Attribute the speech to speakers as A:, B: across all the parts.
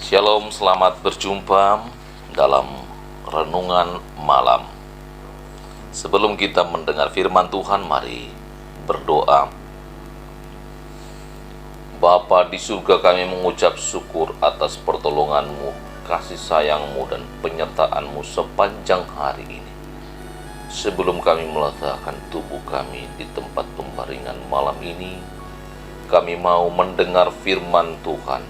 A: Shalom, selamat berjumpa dalam renungan malam. Sebelum kita mendengar firman Tuhan, mari berdoa. Bapa di surga, kami mengucap syukur atas pertolongan-Mu, kasih sayang-Mu, dan penyertaan-Mu sepanjang hari ini. Sebelum kami meletakkan tubuh kami di tempat pembaringan malam ini, kami mau mendengar firman Tuhan.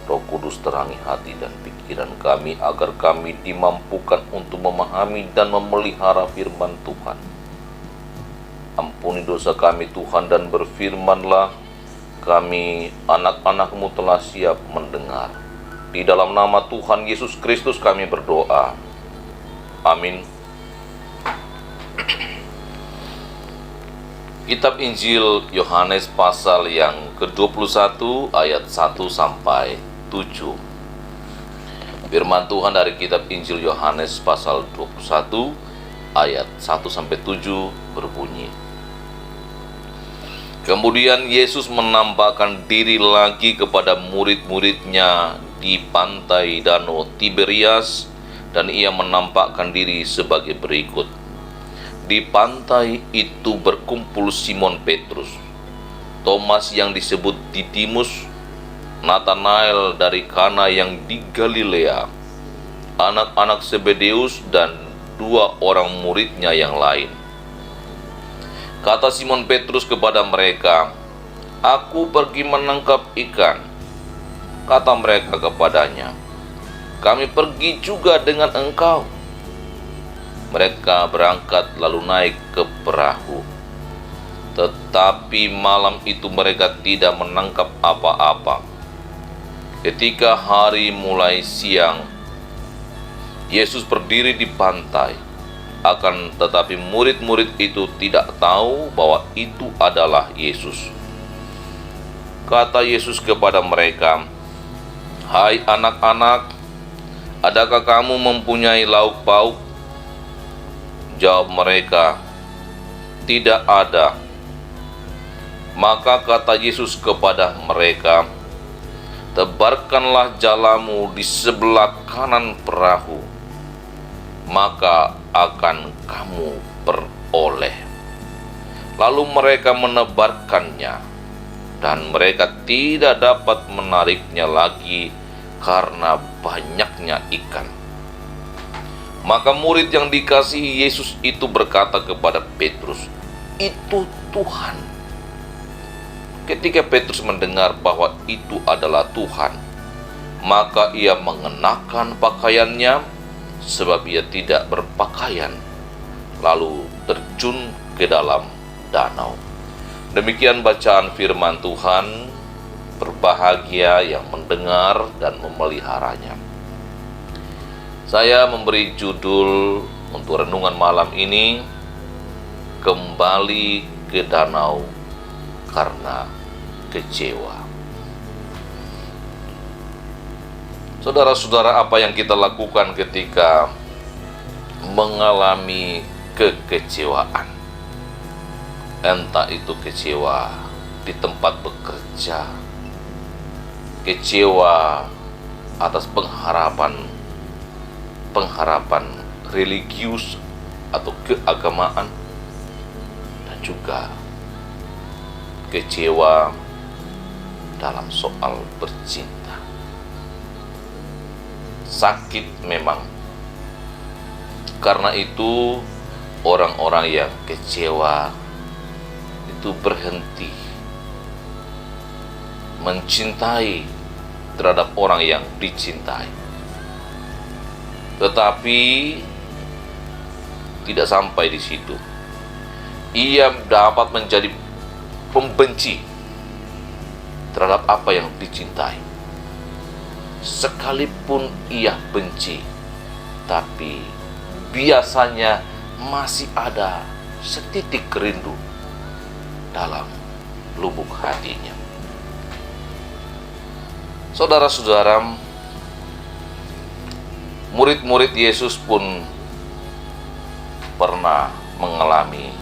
A: Roh Kudus, terangi hati dan pikiran kami agar kami dimampukan untuk memahami dan memelihara firman Tuhan. Ampuni dosa kami Tuhan, dan berfirmanlah, kami anak-anak-Mu telah siap mendengar. Di dalam nama Tuhan Yesus Kristus kami berdoa. Amin. Kitab Injil Yohanes pasal yang ke-21 ayat 1 sampai 7. Firman Tuhan dari kitab Injil Yohanes pasal 21 ayat 1 sampai 7 berbunyi. Kemudian Yesus menampakkan diri lagi kepada murid-muridnya di pantai Danau Tiberias, dan ia menampakkan diri sebagai berikut. Di pantai itu berkumpul Simon Petrus, Thomas yang disebut Didimus, Natanael dari Kana yang di Galilea, anak-anak Zebedeus, dan 2 orang muridnya yang lain. Kata Simon Petrus kepada mereka, "Aku pergi menangkap ikan." Kata mereka kepadanya, "Kami pergi juga dengan engkau." Mereka berangkat lalu naik ke perahu. Tetapi malam itu mereka tidak menangkap apa-apa. Ketika hari mulai siang, Yesus berdiri di pantai. Akan tetapi murid-murid itu tidak tahu bahwa itu adalah Yesus. Kata Yesus kepada mereka, "Hai anak-anak, adakah kamu mempunyai lauk pauk?" Jawab mereka, "Tidak ada." Maka kata Yesus kepada mereka, "Tebarkanlah jalamu di sebelah kanan perahu, maka akan kamu beroleh." Lalu mereka menebarkannya, dan mereka tidak dapat menariknya lagi karena banyaknya ikan. Maka murid yang dikasihi Yesus itu berkata kepada Petrus, "Itu Tuhan." Ketika Petrus mendengar bahwa itu adalah Tuhan, maka ia mengenakan pakaiannya, sebab ia tidak berpakaian, lalu terjun ke dalam danau. Demikian bacaan firman Tuhan. Berbahagia yang mendengar dan memeliharanya. Saya memberi judul untuk renungan malam ini, "Kembali ke Danau karena kecewa." Saudara-saudara, apa yang kita lakukan ketika mengalami kekecewaan? Entah itu kecewa di tempat bekerja, kecewa atas pengharapan religius atau keagamaan, dan juga kecewa dalam soal bercinta. Sakit memang. Karena itu orang-orang yang kecewa itu berhenti mencintai terhadap orang yang dicintai. Tetapi tidak sampai di situ. Ia dapat menjadi pembenci terhadap apa yang dicintai. Sekalipun ia benci, tapi biasanya masih ada setitik rindu dalam lubuk hatinya. Saudara-saudara, murid-murid Yesus pun pernah mengalami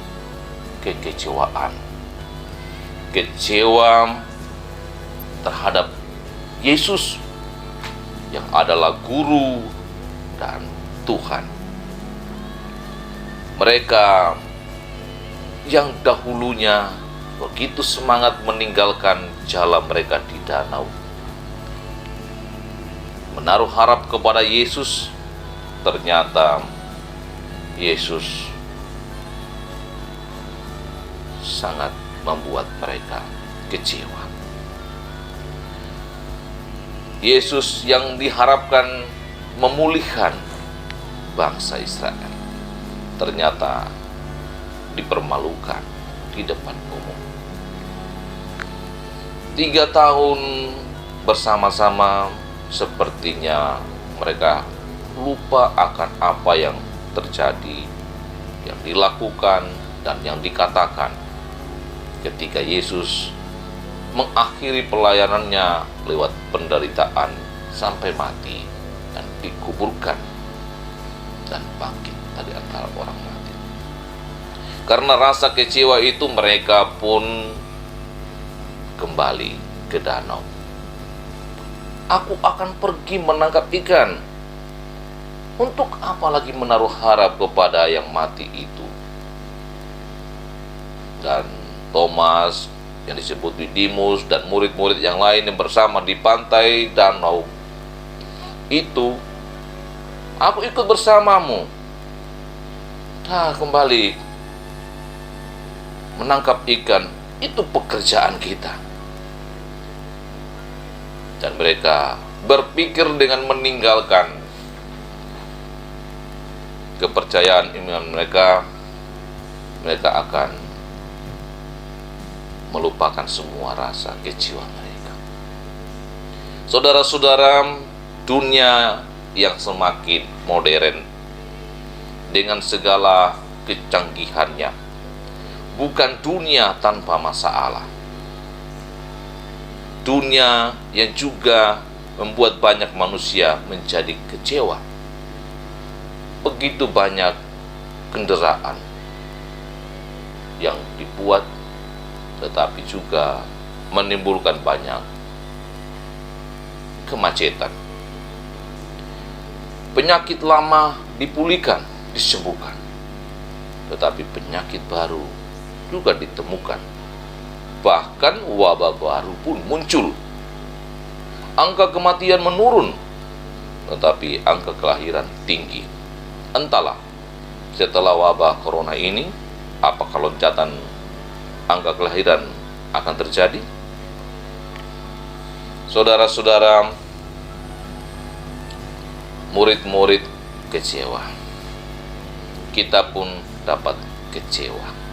A: kekecewaan. Kecewa terhadap Yesus yang adalah guru dan Tuhan. Mereka yang dahulunya begitu semangat meninggalkan jalan mereka di danau, menaruh harap kepada Yesus, ternyata Yesus sangat membuat mereka kecewa. Yesus yang diharapkan memulihkan bangsa Israel ternyata dipermalukan di depan umum. 3 tahun bersama-sama sepertinya mereka lupa akan apa yang terjadi, yang dilakukan, dan yang dikatakan ketika Yesus mengakhiri pelayanannya lewat penderitaan sampai mati dan dikuburkan dan bangkit dari antara orang mati. Karena rasa kecewa itu mereka pun kembali ke danau. Aku akan pergi menangkap ikan. Untuk apa lagi menaruh harap kepada yang mati itu? Dan Thomas yang disebut Didimus dan murid-murid yang lain yang bersama di pantai danau itu, aku ikut bersamamu. Kembali menangkap ikan, itu pekerjaan kita. Dan mereka berpikir dengan meninggalkan kepercayaan iman mereka, mereka akan melupakan semua rasa kecewa mereka. Saudara-saudara, dunia yang semakin modern dengan segala kecanggihannya bukan dunia tanpa masalah. Dunia yang juga membuat banyak manusia menjadi kecewa. Begitu banyak kendaraan yang dibuat tetapi juga menimbulkan banyak kemacetan. Penyakit lama dipulihkan, disembuhkan, tetapi penyakit baru juga ditemukan. Bahkan wabah baru pun muncul. Angka kematian menurun, tetapi angka kelahiran tinggi. Entahlah, setelah wabah corona ini, apakah loncatan angka kelahiran akan terjadi? Saudara-saudara, murid-murid kecewa. Kita pun dapat kecewa.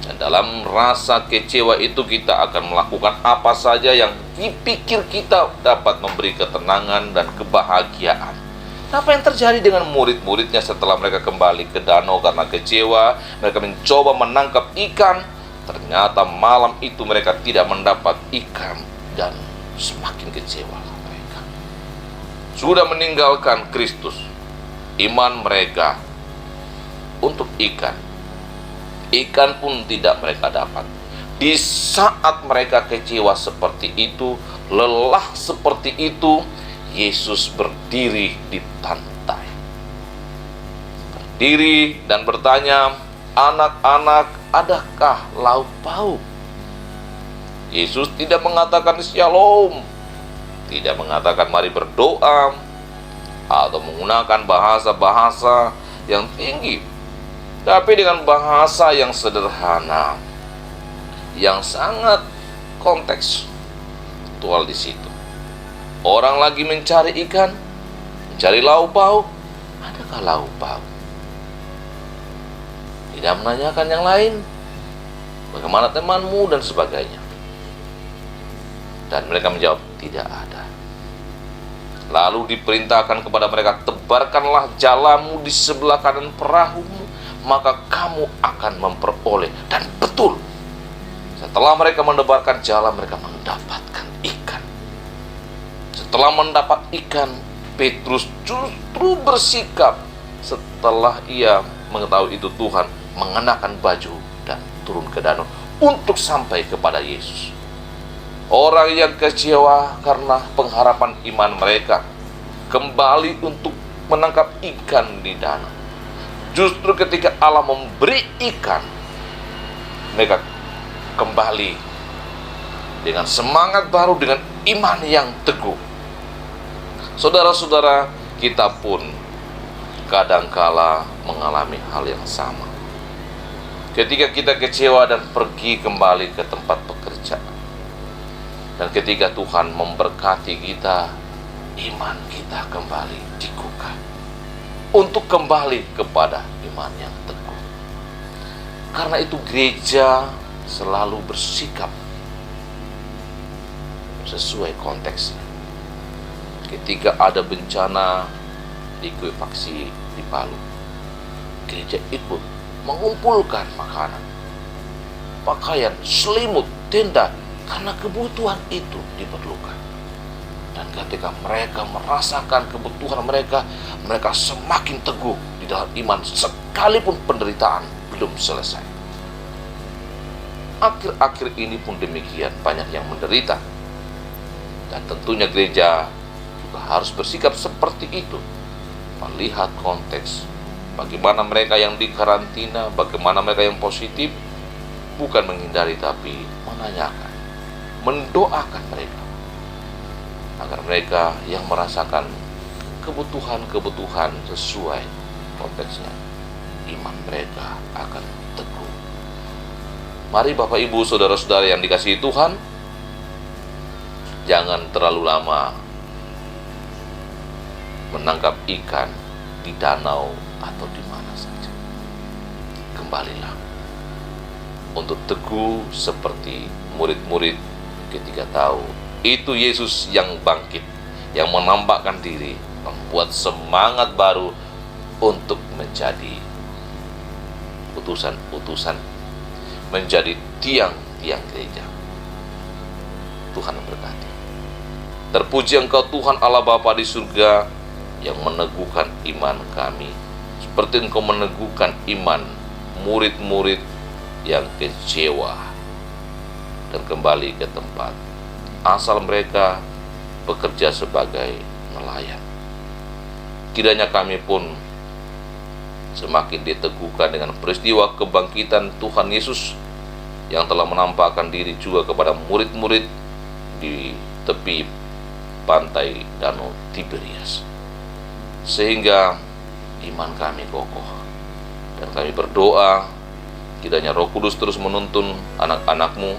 A: Dan dalam rasa kecewa itu kita akan melakukan apa saja yang dipikir kita dapat memberi ketenangan dan kebahagiaan. Apa yang terjadi dengan murid-muridnya setelah mereka kembali ke danau karena kecewa? Mereka mencoba menangkap ikan. Ternyata malam itu mereka tidak mendapat ikan dan semakin kecewa mereka. Sudah meninggalkan Kristus, iman mereka untuk ikan. Ikan pun tidak mereka dapat. Di saat mereka kecewa seperti itu, lelah seperti itu, Yesus berdiri di pantai. Berdiri dan bertanya, "Anak-anak, adakah lauk pauk?" Yesus tidak mengatakan shalom, tidak mengatakan mari berdoa, atau menggunakan bahasa-bahasa yang tinggi, tapi dengan bahasa yang sederhana, yang sangat kontekstual di situ. Orang lagi mencari ikan, mencari lauk pauk. Adakah lauk pauk? Tidak menanyakan yang lain, bagaimana temanmu dan sebagainya. Dan mereka menjawab, tidak ada. Lalu diperintahkan kepada mereka, tebarkanlah jalamu di sebelah kanan perahumu, maka kamu akan memperoleh. Dan betul, setelah mereka menebarkan jala, mereka mendapatkan ikan. Setelah mendapat ikan, Petrus justru bersikap setelah ia mengetahui itu Tuhan, mengenakan baju dan turun ke danau untuk sampai kepada Yesus. Orang yang kecewa karena pengharapan iman mereka kembali untuk menangkap ikan di danau. Justru ketika Allah memberi ikan, mereka kembali dengan semangat baru, dengan iman yang teguh. Saudara-saudara, kita pun kadangkala mengalami hal yang sama. Ketika kita kecewa dan pergi kembali ke tempat pekerjaan, dan ketika Tuhan memberkati kita, iman kita kembali digugah untuk kembali kepada iman yang teguh. Karena itu gereja selalu bersikap sesuai konteksnya. Ketika ada bencana likuifaksi di Palu, gereja ikut mengumpulkan makanan, pakaian, selimut, tenda, karena kebutuhan itu diperlukan. Dan ketika mereka merasakan kebutuhan mereka, mereka semakin teguh di dalam iman sekalipun penderitaan belum selesai. Akhir-akhir ini pun demikian, banyak yang menderita. Dan tentunya gereja juga harus bersikap seperti itu, melihat konteks bagaimana mereka yang dikarantina, bagaimana mereka yang positif, bukan menghindari tapi menanyakan, mendoakan mereka agar mereka yang merasakan kebutuhan-kebutuhan sesuai konteksnya, iman mereka akan teguh. Mari Bapak Ibu, saudara-saudara yang dikasihi Tuhan, jangan terlalu lama menangkap ikan di danau atau di mana saja. Kembalilah untuk teguh seperti murid-murid ketika tahu itu Yesus yang bangkit, yang menampakkan diri, membuat semangat baru untuk menjadi utusan-utusan, menjadi tiang-tiang gereja. Tuhan memberkati. Terpuji Engkau Tuhan Allah Bapa di surga yang meneguhkan iman kami, seperti Engkau meneguhkan iman murid-murid yang kecewa dan kembali ke tempat asal mereka bekerja sebagai nelayan. Kiranya kami pun semakin diteguhkan dengan peristiwa kebangkitan Tuhan Yesus yang telah menampakkan diri juga kepada murid-murid di tepi pantai Danau Tiberias, sehingga iman kami kokoh. Dan kami berdoa kiranya Roh Kudus terus menuntun anak-anak-Mu,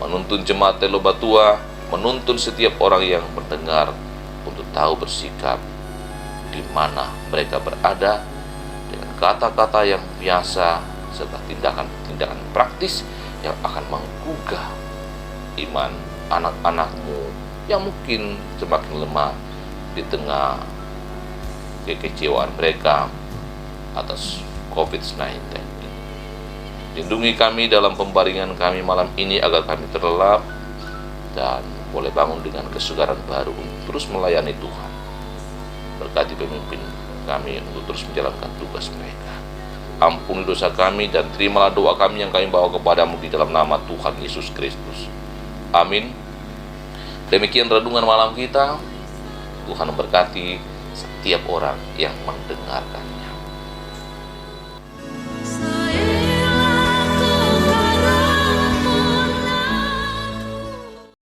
A: menuntun jemaat Telobatua, menuntun setiap orang yang mendengar untuk tahu bersikap di mana mereka berada dengan kata-kata yang biasa serta tindakan-tindakan praktis yang akan menggugah iman anak-anak-Mu yang mungkin semakin lemah di tengah kekecewaan mereka atas COVID-19. Lindungi kami dalam pembaringan kami malam ini agar kami terlelap dan boleh bangun dengan kesegaran baru untuk terus melayani Tuhan. Berkati pemimpin kami untuk terus menjalankan tugas mereka. Ampuni dosa kami dan terimalah doa kami yang kami bawa kepadamu di dalam nama Tuhan Yesus Kristus. Amin. Demikian renungan malam kita. Tuhan memberkati setiap orang yang mendengarkan.